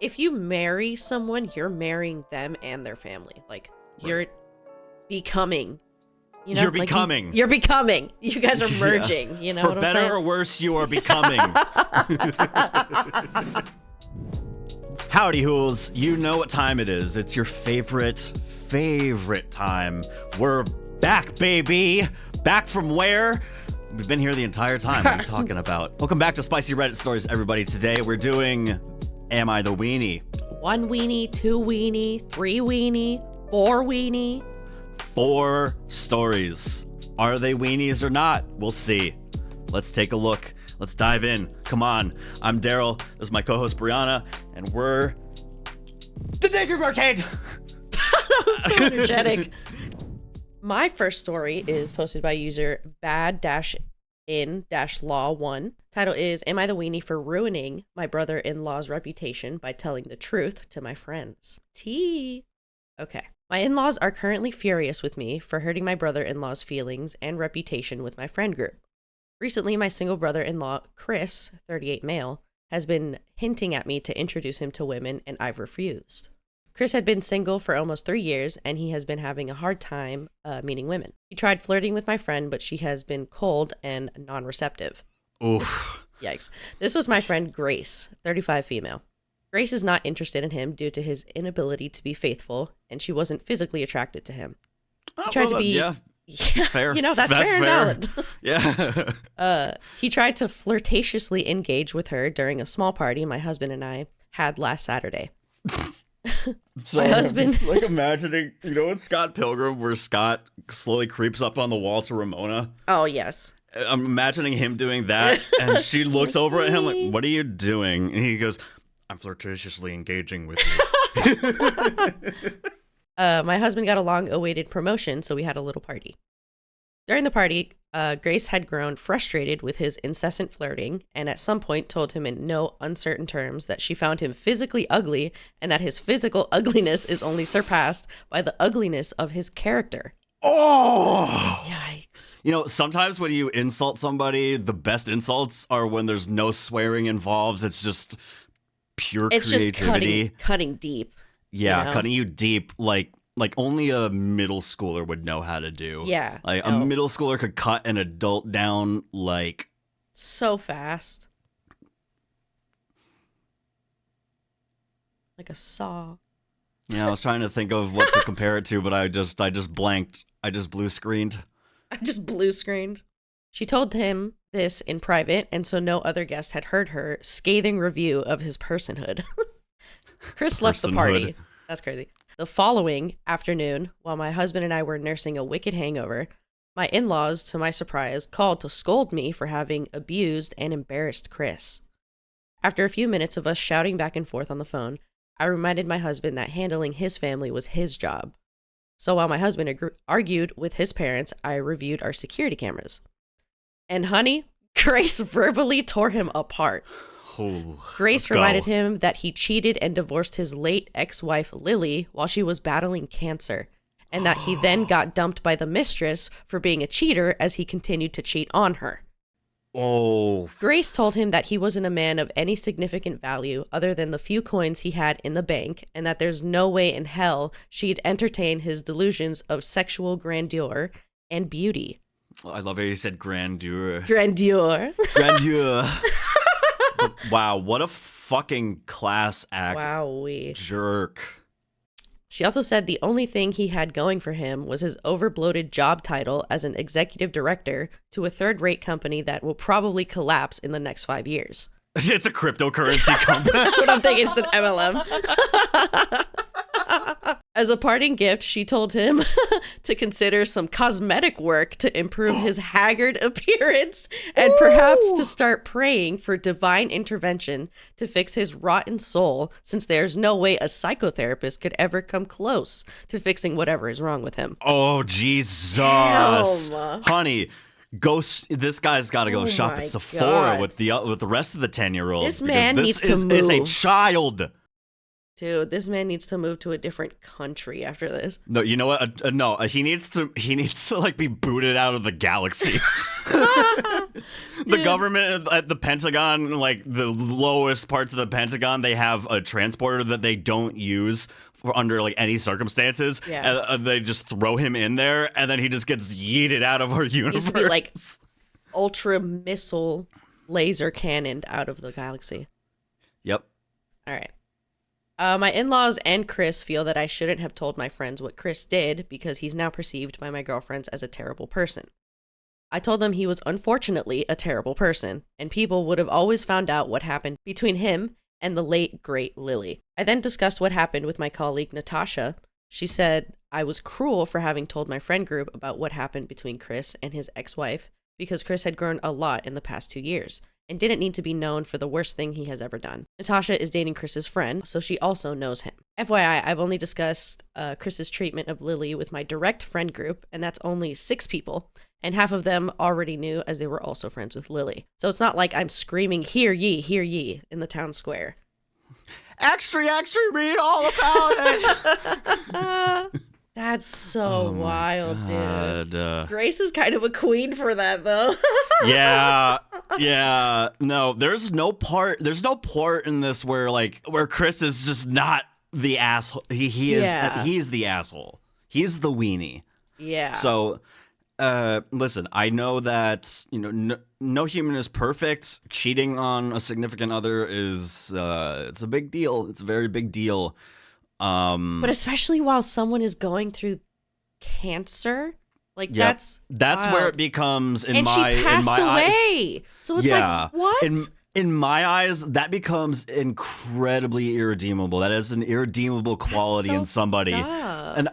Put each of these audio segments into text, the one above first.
if you marry someone, you're marrying them and their family. Like, you're becoming, you know? You're like becoming. You're becoming. You guys are merging, you know For what I'm better saying? or worse, you are becoming. Howdy, Hools. You know what time it is. It's your favorite time. We're back, baby. Back from where? We've been here the entire time. What are you talking about? Welcome back to Spicy Reddit Stories, everybody. Today we're doing Am I the Weenie? 1 weenie, 2 weenie, 3 weenie, 4 weenie. 4 stories. Are they weenies or not? We'll see. Let's take a look. Let's dive in. Come on. I'm Darryl. This is my co-host Brianna, and we're the Daydream Arcade. That was so energetic. My first story is posted by user bad-in-law1. Title is, Am I the weenie for ruining my brother-in-law's reputation by telling the truth to my friends? Tea. Okay. My in-laws are currently furious with me for hurting my brother-in-law's feelings and reputation with my friend group. Recently, my single brother-in-law, Chris, 38 male, has been hinting at me to introduce him to women, and I've refused. Chris had been single for almost 3 years, and he has been having a hard time meeting women. He tried flirting with my friend, but she has been cold and non-receptive. Oof. Yikes. This was my friend Grace, 35 female. Grace is not interested in him due to his inability to be faithful, and she wasn't physically attracted to him. He tried to be... Yeah, fair. You know, that's fair and valid. Yeah. He tried to flirtatiously engage with her during a small party my husband and I had last Saturday. Sorry, my husband... I'm just, like, imagining, you know, in Scott Pilgrim where Scott slowly creeps up on the wall to Ramona? Oh, yes. I'm imagining him doing that, and she looks over at him like, what are you doing? And he goes, I'm flirtatiously engaging with you. My husband got a long-awaited promotion, so we had a little party. During the party, Grace had grown frustrated with his incessant flirting, and at some point told him in no uncertain terms that she found him physically ugly, and that his physical ugliness is only surpassed by the ugliness of his character. Oh! Yikes. You know, sometimes when you insult somebody, the best insults are when there's no swearing involved. It's just pure creativity. Just cutting deep. Yeah, you know? Cutting you deep, like only a middle schooler would know how to do. Yeah. Like a middle schooler could cut an adult down like so fast. Like a saw. Yeah, I was trying to think of what to compare it to, but I just blanked. I just blue screened. She told him this in private, and so no other guest had heard her scathing review of his personhood. Chris left the party. That's crazy. The following afternoon, while my husband and I were nursing a wicked hangover, my in-laws, to my surprise, called to scold me for having abused and embarrassed Chris. After a few minutes of us shouting back and forth on the phone, I reminded my husband that handling his family was his job. So while my husband argued with his parents, I reviewed our security cameras. And honey, Grace verbally tore him apart. Oh, Grace reminded him that he cheated and divorced his late ex-wife Lily while she was battling cancer, and that he then got dumped by the mistress for being a cheater as he continued to cheat on her. Oh. Grace told him that he wasn't a man of any significant value other than the few coins he had in the bank, and that there's no way in hell she'd entertain his delusions of sexual grandeur and beauty. I love how you said grandeur. Grandeur. Wow, what a fucking class act. Wowee. Jerk. She also said the only thing he had going for him was his overbloated job title as an executive director to a third-rate company that will probably collapse in the next 5 years. It's a cryptocurrency company. That's what I'm thinking. It's an MLM. As a parting gift, she told him to consider some cosmetic work to improve his haggard appearance and perhaps to start praying for divine intervention to fix his rotten soul, since there's no way a psychotherapist could ever come close to fixing whatever is wrong with him. Oh, Jesus. Damn. Honey, this guy's got to go shop at Sephora with the rest of the 10-year-olds. This man needs to move. Is a child. Dude, this man needs to move to a different country after this. No, you know what? No, he needs to like be booted out of the galaxy. The government at the Pentagon, like the lowest parts of the Pentagon, they have a transporter that they don't use for under like any circumstances. Yeah. And they just throw him in there, and then he just gets yeeted out of our universe. Needs to be like ultra missile laser cannoned out of the galaxy. Yep. All right. My in-laws and Chris feel that I shouldn't have told my friends what Chris did because he's now perceived by my girlfriends as a terrible person. I told them he was unfortunately a terrible person, and people would have always found out what happened between him and the late, great Lily. I then discussed what happened with my colleague Natasha. She said I was cruel for having told my friend group about what happened between Chris and his ex-wife because Chris had grown a lot in the past 2 years and didn't need to be known for the worst thing he has ever done. Natasha is dating Chris's friend, so she also knows him. FYI, I've only discussed Chris's treatment of Lily with my direct friend group, and that's only 6 people, and half of them already knew as they were also friends with Lily. So it's not like I'm screaming, hear ye, in the town square. Extra, read all about it. That's so wild, dude. Grace is kind of a queen for that, though. Yeah. No, there's no part in this where Chris is just not the asshole. He's the asshole. He's the weenie. Yeah. So, listen, I know that, no human is perfect. Cheating on a significant other is, it's a big deal. It's a very big deal. But especially while someone is going through cancer, that's wild. Where it becomes and she passed away. So it's like, what? In my eyes, that becomes incredibly irredeemable. That is an irredeemable quality in somebody. And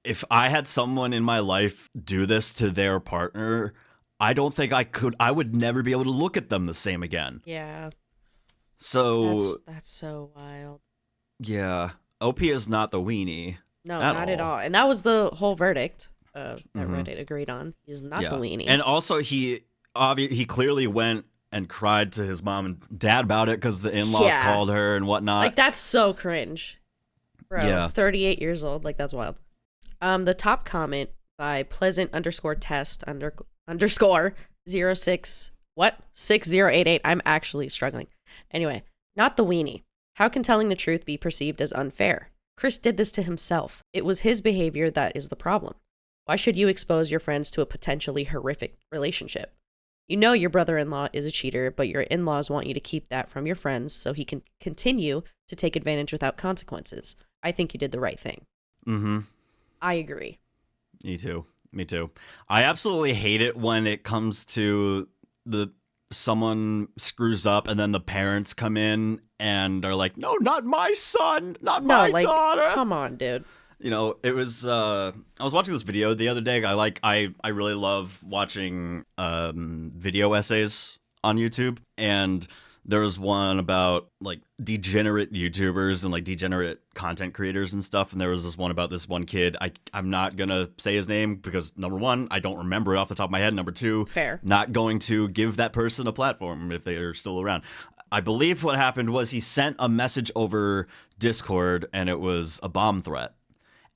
if I had someone in my life do this to their partner, I don't think I could. I would never be able to look at them the same again. Yeah. So that's so wild. Yeah. OP is not the weenie. No, not at all. And that was the whole verdict that Reddit agreed on. He's not the weenie. And also, he clearly went and cried to his mom and dad about it because the in-laws called her and whatnot. That's so cringe. Bro, 38 years old. That's wild. The top comment by pleasant_test_06 I'm actually struggling. Anyway, not the weenie. How can telling the truth be perceived as unfair? Chris did this to himself. It was his behavior that is the problem. Why should you expose your friends to a potentially horrific relationship? You know your brother-in-law is a cheater, but your in-laws want you to keep that from your friends so he can continue to take advantage without consequences. I think you did the right thing. Mm-hmm. I agree. Me too. I absolutely hate it when it comes to someone screws up and then the parents come in and are like, no, not my son, not my daughter. Come on, dude. It was I was watching this video the other day. I really love watching video essays on YouTube, and there was one about degenerate YouTubers and degenerate content creators and stuff, and there was this one about this one kid. I'm not gonna say his name because number one, I don't remember it off the top of my head. Number two, fair, not going to give that person a platform if they are still around. I believe what happened was he sent a message over Discord, and it was a bomb threat.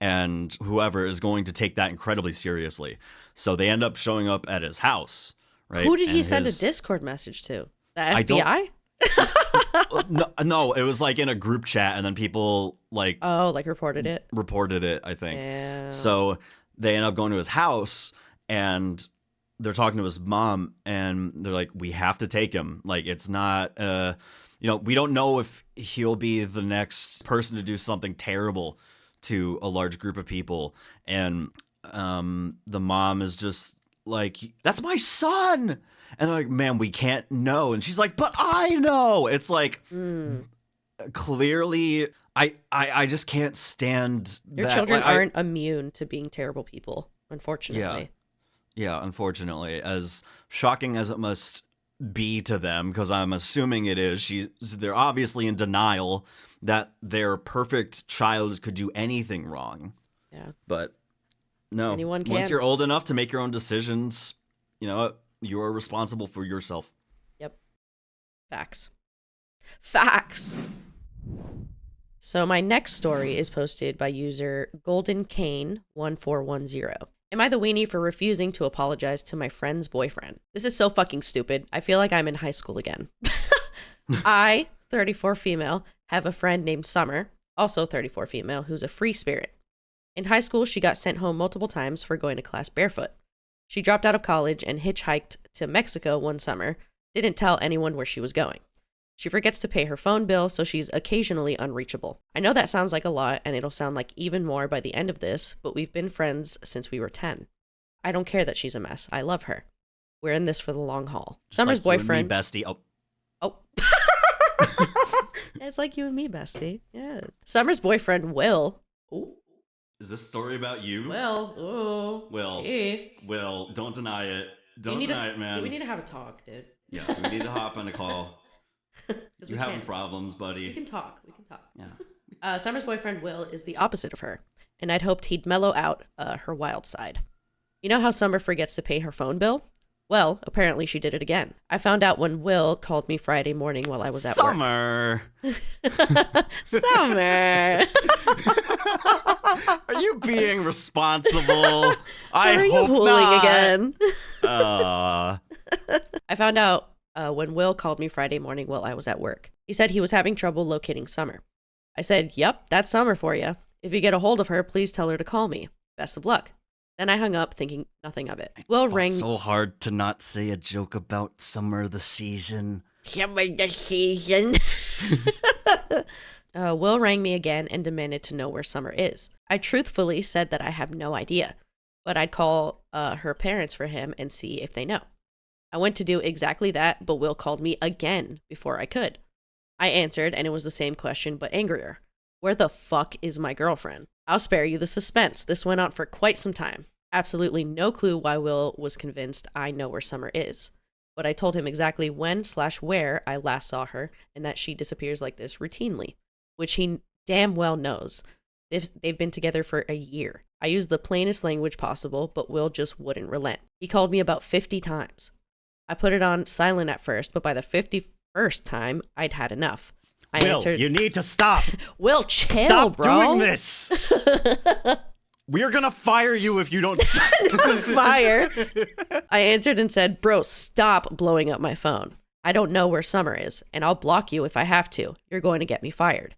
And whoever is going to take that incredibly seriously. So they end up showing up at his house, right? Who did he send a Discord message to? The FBI? No, it was in a group chat, and then people reported it? Reported it, I think. Yeah. So they end up going to his house, and they're talking to his mom, and they're like, we have to take him. It's not, we don't know if he'll be the next person to do something terrible to a large group of people. And the mom is just like, that's my son. And they're like, man, we can't know. And she's like, but I know. It's clearly, I just can't stand your that. Children aren't immune to being terrible people, unfortunately. Yeah, unfortunately. As shocking as it must be to them, because I'm assuming it is, they're obviously in denial that their perfect child could do anything wrong. Yeah. But no, anyone can. Once you're old enough to make your own decisions, you are responsible for yourself. Yep. Facts. So my next story is posted by user GoldenCane1410. Am I the weenie for refusing to apologize to my friend's boyfriend? This is so fucking stupid. I feel like I'm in high school again. I, 34 female, have a friend named Summer, also 34 female, who's a free spirit. In high school, she got sent home multiple times for going to class barefoot. She dropped out of college and hitchhiked to Mexico one summer, didn't tell anyone where she was going. She forgets to pay her phone bill, so she's occasionally unreachable. I know that sounds like a lot, and it'll sound like even more by the end of this, but we've been friends since we were 10. I don't care that she's a mess. I love her. We're in this for the long haul. Just Summer's like boyfriend... You and me, bestie. Oh. It's like you and me, bestie. Yeah. Summer's boyfriend, Will... Ooh. Is this story about you? Will. Ooh. Will. Gee. Will. Don't deny it. Don't deny it, man. We need to have a talk, dude. Yeah, we need to hop on a call. You're having problems, buddy. We can talk. Yeah. Summer's boyfriend, Will, is the opposite of her, and I'd hoped he'd mellow out her wild side. You know how Summer forgets to pay her phone bill? Well, apparently she did it again. I found out when Will called me Friday morning while I was at work. Summer! Summer! Are you being responsible? Summer, I you hope hooling not. again. Uh, I found out when Will called me Friday morning while I was at work. He said he was having trouble locating Summer. I said, yep, that's Summer for you. If you get a hold of her, please tell her to call me. Best of luck. Then I hung up thinking nothing of it. Will rang... so hard to not say a joke about summer the season. Summer the season. Will rang me again and demanded to know where Summer is. I truthfully said that I have no idea, but I'd call her parents for him and see if they know. I went to do exactly that, but Will called me again before I could. I answered, and it was the same question, but angrier. Where the fuck is my girlfriend? I'll spare you the suspense. This went on for quite some time. Absolutely no clue why Will was convinced I know where Summer is. But I told him exactly when/where I last saw her and that she disappears like this routinely, which he damn well knows. They've been together for a year. I used the plainest language possible, but Will just wouldn't relent. He called me about 50 times. I put it on silent at first, but by the 51st time, I'd had enough. I answered, you need to stop. Will, chill, stop bro. doing this. We're gonna fire you if you don't fire. I answered and said, bro, stop blowing up my phone. I don't know where Summer is, and I'll block you if I have to. You're going to get me fired.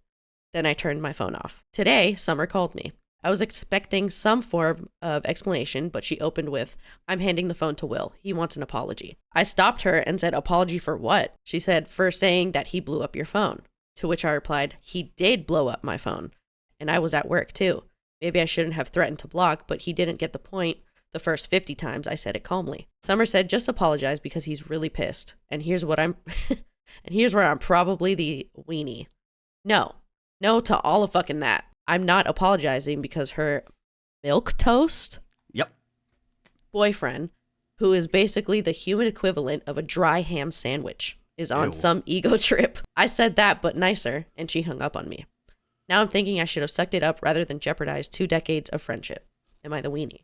Then I turned my phone off. Today, Summer called me. I was expecting some form of explanation, but she opened with, I'm handing the phone to Will. He wants an apology. I stopped her and said, apology for what? She said, for saying that he blew up your phone. To which I replied, he did blow up my phone. And I was at work too. Maybe I shouldn't have threatened to block, but he didn't get the point the first 50 times I said it calmly. Summer said, just apologize because he's really pissed. And here's what and here's where I'm probably the weenie. No to all of fucking that. I'm not apologizing because her milquetoast boyfriend, who is basically the human equivalent of a dry ham sandwich, is on some ego trip. I said that, but nicer, and she hung up on me. Now I'm thinking I should have sucked it up rather than jeopardize 2 decades of friendship. Am I the weenie?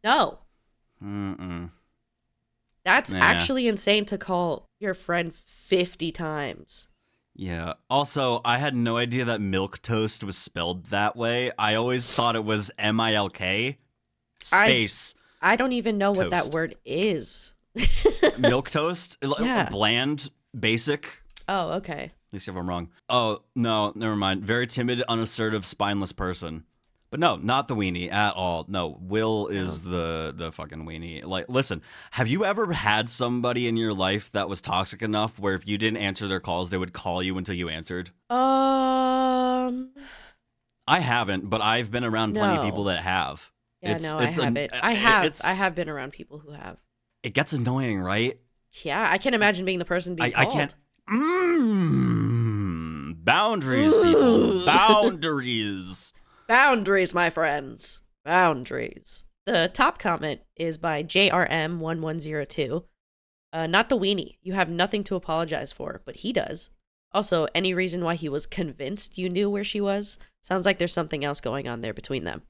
No. That's actually insane to call your friend 50 times. Yeah. Also, I had no idea that milk toast was spelled that way. I always thought it was MILK space. I don't even know toast. what that word is. Milk toast? Yeah. Bland, basic. Oh, okay. At least if I'm wrong. Oh, no, never mind. Very timid, unassertive, spineless person. But no, not the weenie at all. No, Will is the fucking weenie. Like, listen, have you ever had somebody in your life that was toxic enough where if you didn't answer their calls, they would call you until you answered? I haven't, but I've been around plenty of people that have. Yeah, I haven't. I have been around people who have. It gets annoying, right? Yeah, I can't imagine being the person being called. I can't. Boundaries, people. Boundaries. Boundaries, my friends. Boundaries. The top comment is by JRM1102. Not the weenie. You have nothing to apologize for, but he does. Also, any reason why he was convinced you knew where she was? Sounds like there's something else going on there between them.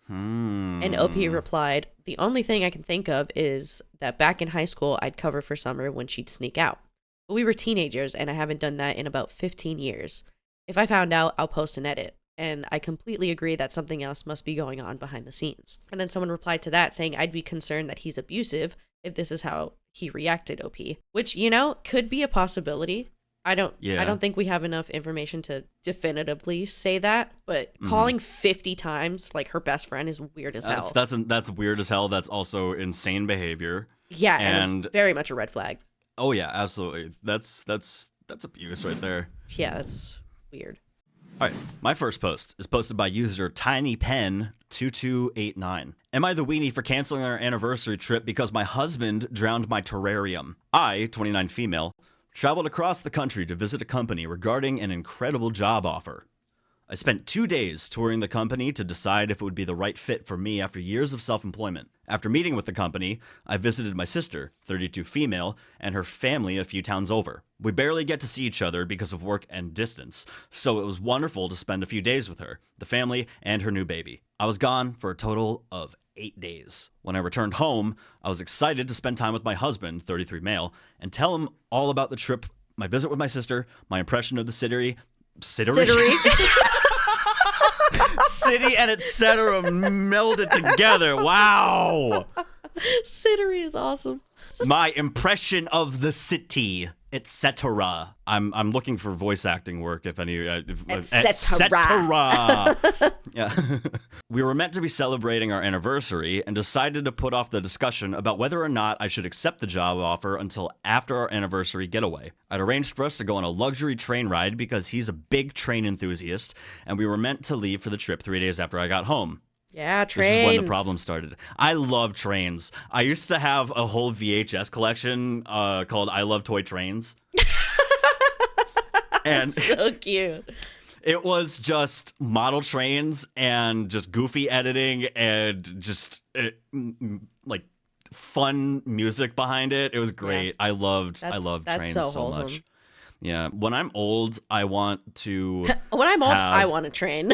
And OP replied, the only thing I can think of is that back in high school, I'd cover for Summer when she'd sneak out. But we were teenagers, and I haven't done that in about 15 years. If I found out, I'll post an edit. And I completely agree that something else must be going on behind the scenes. And then someone replied to that saying, I'd be concerned that he's abusive if this is how he reacted, OP. Which, could be a possibility. I don't think we have enough information to definitively say that, but calling 50 times like her best friend is weird as hell. That's weird as hell. That's also insane behavior. Yeah, and very much a red flag. Oh yeah, absolutely. That's abuse right there. Yeah, that's weird. All right, my first post is posted by user tinypen2289. Am I the weenie for canceling our anniversary trip because my husband drowned my terrarium? I, 29 female, traveled across the country to visit a company regarding an incredible job offer. I spent 2 days touring the company to decide if it would be the right fit for me after years of self-employment. After meeting with the company, I visited my sister, 32 female, and her family a few towns over. We barely get to see each other because of work and distance, so it was wonderful to spend a few days with her, the family, and her new baby. I was gone for a total of 8 days. When I returned home, I was excited to spend time with my husband, 33 male, and tell him all about the trip, my visit with my sister, my impression of the city and etc. melded together. Wow. Sittery is awesome. My impression of the city, etc. I'm looking for voice acting work, if any. Etc. Yeah. We were meant to be celebrating our anniversary and decided to put off the discussion about whether or not I should accept the job offer until after our anniversary getaway. I'd arranged for us to go on a luxury train ride because he's a big train enthusiast, and we were meant to leave for the trip 3 days after I got home. Yeah, trains. This is when the problem started. I love trains. I used to have a whole VHS collection called I Love Toy Trains. And so cute. It was just model trains and just goofy editing and just like fun music behind it. It was great. Yeah. I loved trains so much. Yeah. When I'm old, I want to. When I'm old, I want a train.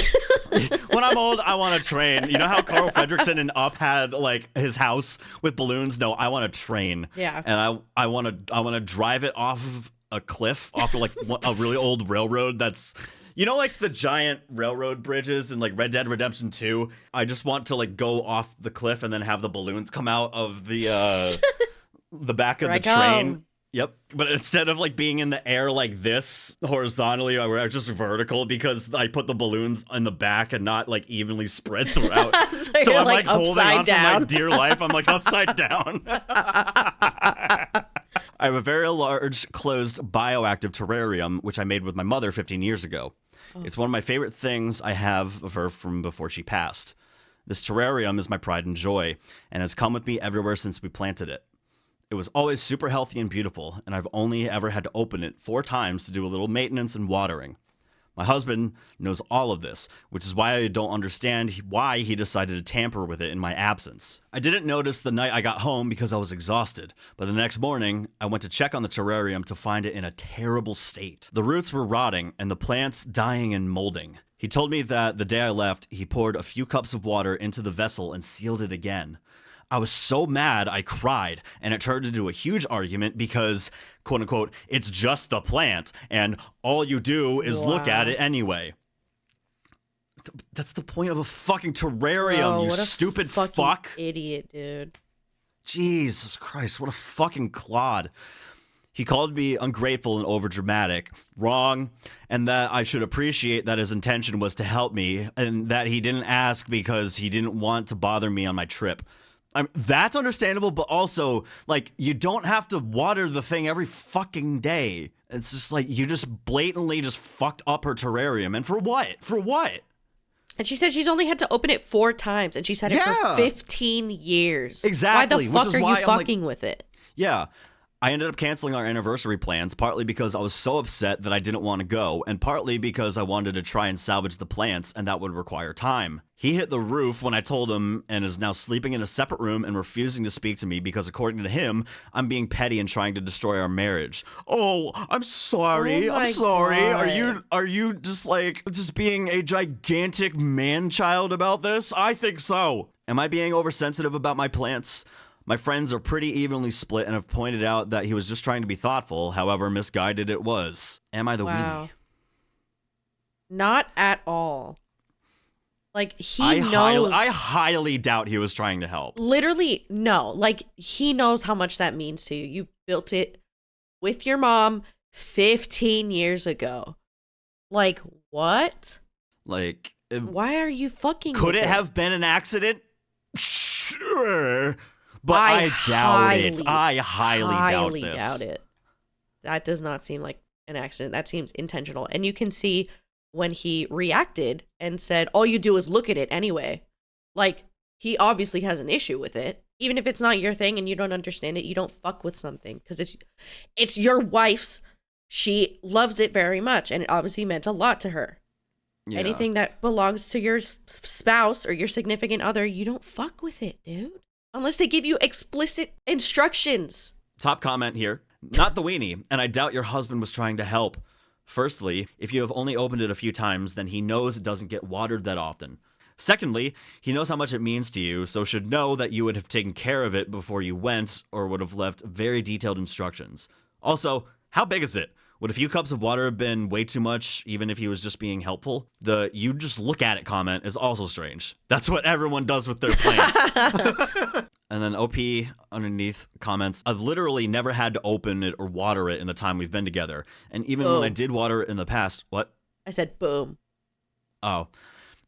When I'm old, I want a train. You know how Carl Fredricksen in Up had like his house with balloons? No, I want a train. Yeah. And I want to drive it off of a cliff, off of like a really old railroad that's. You know, like the giant railroad bridges in like Red Dead Redemption 2? I just want to like go off the cliff and then have the balloons come out of the back of the train. Yep. But instead of like being in the air like this horizontally, we're just vertical because I put the balloons in the back and not like evenly spread throughout. so I'm like holding on for my dear life. I'm like upside down. I have a very large closed bioactive terrarium, which I made with my mother 15 years ago. It's one of my favorite things I have of her from before she passed. This terrarium is my pride and joy, and has come with me everywhere since we planted it. It was always super healthy and beautiful, and I've only ever had to open it 4 times to do a little maintenance and watering. My husband knows all of this, which is why I don't understand why he decided to tamper with it in my absence. I didn't notice the night I got home because I was exhausted, but the next morning, I went to check on the terrarium to find it in a terrible state. The roots were rotting and the plants dying and molding. He told me that the day I left, he poured a few cups of water into the vessel and sealed it again. I was so mad I cried, and it turned into a huge argument because, quote unquote, it's just a plant, and all you do is look at it anyway. That's the point of a fucking terrarium, you stupid fuck. Idiot, dude. Jesus Christ, what a fucking clod. He called me ungrateful and overdramatic, wrong, and that I should appreciate that his intention was to help me, and that he didn't ask because he didn't want to bother me on my trip. That's understandable, but also, like, you don't have to water the thing every fucking day. It's just like, you just blatantly just fucked up her terrarium. And for what? For what? And she said she's only had to open it 4 times, and she's had it for 15 years. Exactly. Why the fuck are you fucking with it? Yeah. I ended up canceling our anniversary plans, partly because I was so upset that I didn't want to go, and partly because I wanted to try and salvage the plants, and that would require time. He hit the roof when I told him, and is now sleeping in a separate room and refusing to speak to me because, according to him, I'm being petty and trying to destroy our marriage. Oh, I'm sorry. I'm sorry. God. Are you just being a gigantic man-child about this? I think so. Am I being oversensitive about my plants? My friends are pretty evenly split and have pointed out that he was just trying to be thoughtful, however misguided it was. Am I the weenie? Not at all. Like, he knows. I highly doubt he was trying to help. Literally, no. Like, he knows how much that means to you. You built it with your mom 15 years ago. Like, what? Like, Why are you fucking could with it have been an accident? Sure. But I doubt it. I highly doubt it. That does not seem like an accident. That seems intentional. And you can see when he reacted and said, all you do is look at it anyway. Like, he obviously has an issue with it. Even if it's not your thing and you don't understand it, you don't fuck with something. Because it's your wife's. She loves it very much. And it obviously meant a lot to her. Yeah. Anything that belongs to your spouse or your significant other, you don't fuck with it, dude. Unless they give you explicit instructions. Top comment here. Not the weenie, and I doubt your husband was trying to help. Firstly, if you have only opened it a few times, then he knows it doesn't get watered that often. Secondly, he knows how much it means to you, so should know that you would have taken care of it before you went, or would have left very detailed instructions. Also, how big is it? Would a few cups of water have been way too much, even if he was just being helpful? The "you just look at it" comment is also strange. That's what everyone does with their plants. And then OP underneath comments, I've literally never had to open it or water it in the time we've been together. And even when I did water it in the past, what? I said boom. Oh.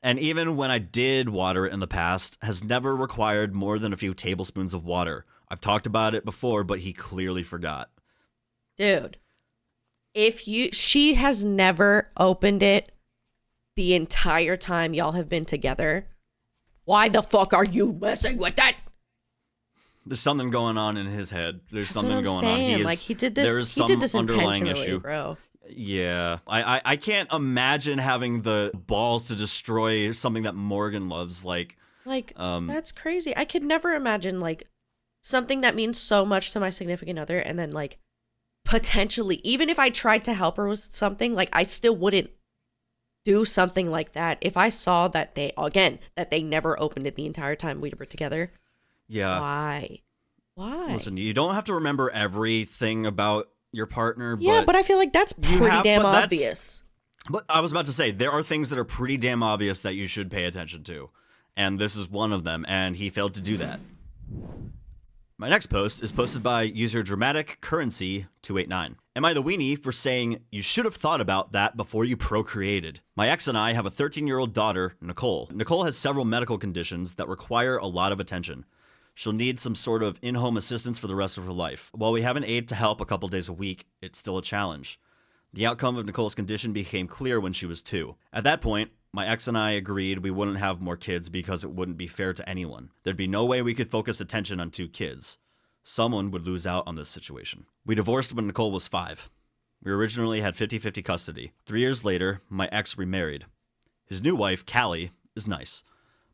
And even when I did water it in the past, has never required more than a few tablespoons of water. I've talked about it before, but he clearly forgot. Dude. She has never opened it the entire time y'all have been together. Why the fuck are you messing with that? There's something going on in his head. There's That's something going saying. on. Like, he did this. He did this intentionally, bro. Yeah, I can't imagine having the balls to destroy something that Morgan loves. Like, that's crazy. I could never imagine like something that means so much to my significant other, and then like potentially, even if I tried to help her with something, like I still wouldn't do something like that if I saw that they never opened it the entire time we were together. Yeah. Why? Listen, you don't have to remember everything about your partner. Yeah, but I feel like that's pretty damn obvious. But I was about to say, there are things that are pretty damn obvious that you should pay attention to. And this is one of them, and he failed to do that. My next post is posted by user Dramatic Currency 289. Am I the weenie for saying you should have thought about that before you procreated? My ex and I have a 13-year-old daughter, Nicole. Nicole has several medical conditions that require a lot of attention. She'll need some sort of in-home assistance for the rest of her life. While we have an aide to help a couple days a week, it's still a challenge. The outcome of Nicole's condition became clear when she was 2. At that point, my ex and I agreed we wouldn't have more kids because it wouldn't be fair to anyone. There'd be no way we could focus attention on 2 kids. Someone would lose out on this situation. We divorced when Nicole was 5. We originally had 50-50 custody. 3 years later, my ex remarried. His new wife, Callie, is nice.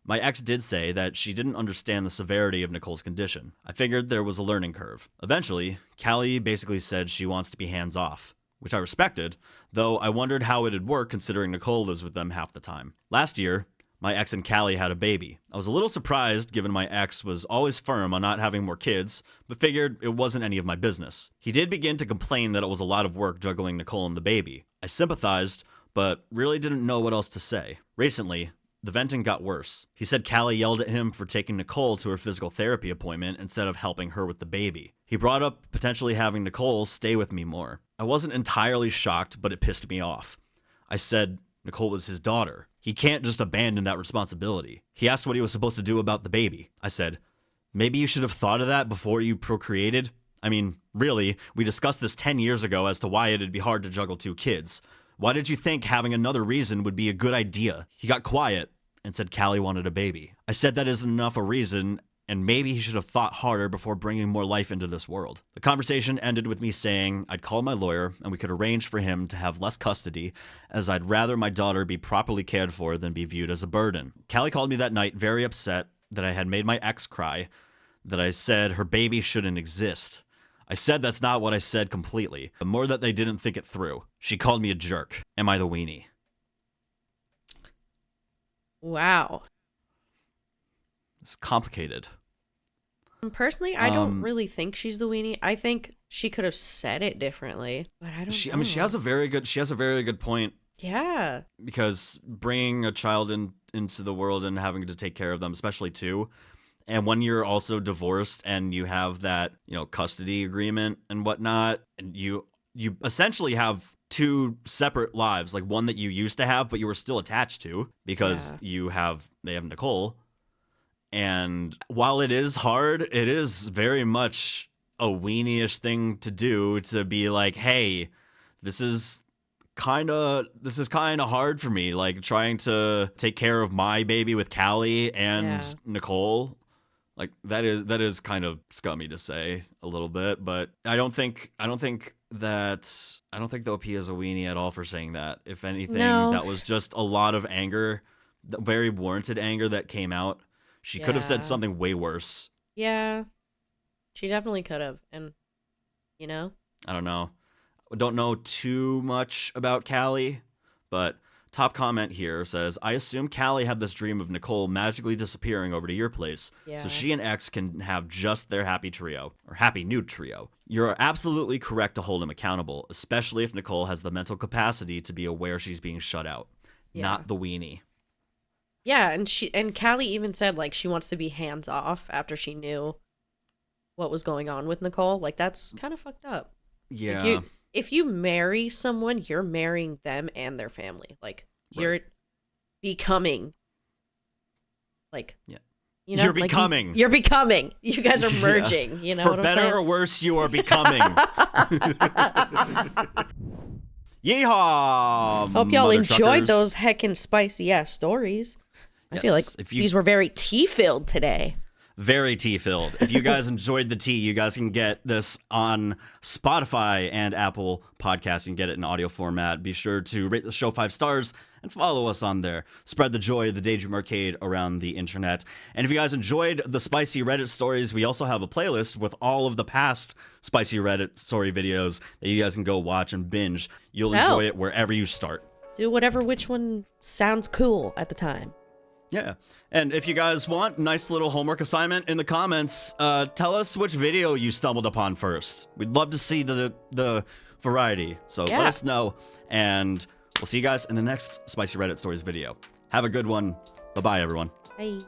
My ex did say that she didn't understand the severity of Nicole's condition. I figured there was a learning curve. Eventually, Callie basically said she wants to be hands-off, which I respected, though I wondered how it'd work considering Nicole lives with them half the time. Last year, my ex and Callie had a baby. I was a little surprised given my ex was always firm on not having more kids, but figured it wasn't any of my business. He did begin to complain that it was a lot of work juggling Nicole and the baby. I sympathized, but really didn't know what else to say. Recently, the venting got worse. He said Callie yelled at him for taking Nicole to her physical therapy appointment instead of helping her with the baby. He brought up potentially having Nicole stay with me more. I wasn't entirely shocked, but it pissed me off. I said Nicole was his daughter. He can't just abandon that responsibility. He asked what he was supposed to do about the baby. I said, maybe you should have thought of that before you procreated. I mean, really, we discussed this 10 years ago as to why it'd be hard to juggle 2 kids. Why did you think having another reason would be a good idea? He got quiet and said Callie wanted a baby. I said that isn't enough a reason, and maybe he should have thought harder before bringing more life into this world. The conversation ended with me saying I'd call my lawyer and we could arrange for him to have less custody, as I'd rather my daughter be properly cared for than be viewed as a burden. Callie called me that night very upset that I had made my ex cry, that I said her baby shouldn't exist. I said that's not what I said completely, but more that they didn't think it through. She called me a jerk. Am I the weenie? Wow. It's complicated. Personally, I don't really think she's the weenie. I think she could have said it differently, but I don't know. I mean, she has a very good point Yeah. Because bringing a child into the world and having to take care of them, especially two, and when you're also divorced and you have that, custody agreement and whatnot, and you essentially have two separate lives, like one that you used to have, but you were still attached to because they have Nicole. And while it is hard, it is very much a weenie-ish thing to do, to be like, hey, this is kind of hard for me, like trying to take care of my baby with Callie and Nicole. Like that is kind of scummy to say a little bit, but I don't think the OP is a weenie at all for saying that. If anything, that was just a lot of anger, very warranted anger that came out. She could have said something way worse. Yeah, she definitely could have, and I don't know. I don't know too much about Callie, but top comment here says, I assume Callie had this dream of Nicole magically disappearing over to your place, so she and X can have just their happy new trio. You're absolutely correct to hold him accountable, especially if Nicole has the mental capacity to be aware she's being shut out, not the weenie. Yeah, and Callie even said, like, she wants to be hands off after she knew what was going on with Nicole. Like, that's kind of fucked up. Yeah. Like, if you marry someone, you're marrying them and their family. Like, you're becoming, like, you're becoming. You're becoming. You guys are merging. You know For what I'm better saying? or worse, you are becoming. Yeehaw! Hope y'all mother enjoyed truckers. those heckin' spicy ass stories. I feel like these were very tea-filled today. Very tea-filled. If you guys enjoyed the tea, you guys can get this on Spotify and Apple Podcasts. You can get it in audio format. Be sure to rate the show 5 stars and follow us on there. Spread the joy of the Daydream Arcade around the internet. And if you guys enjoyed the spicy Reddit stories, we also have a playlist with all of the past spicy Reddit story videos that you guys can go watch and binge. You'll enjoy it wherever you start. Do which one sounds cool at the time. Yeah. And if you guys want, nice little homework assignment in the comments, tell us which video you stumbled upon first. We'd love to see the variety. So let us know, and we'll see you guys in the next Spicy Reddit Stories video. Have a good one. Bye-bye, everyone. Bye.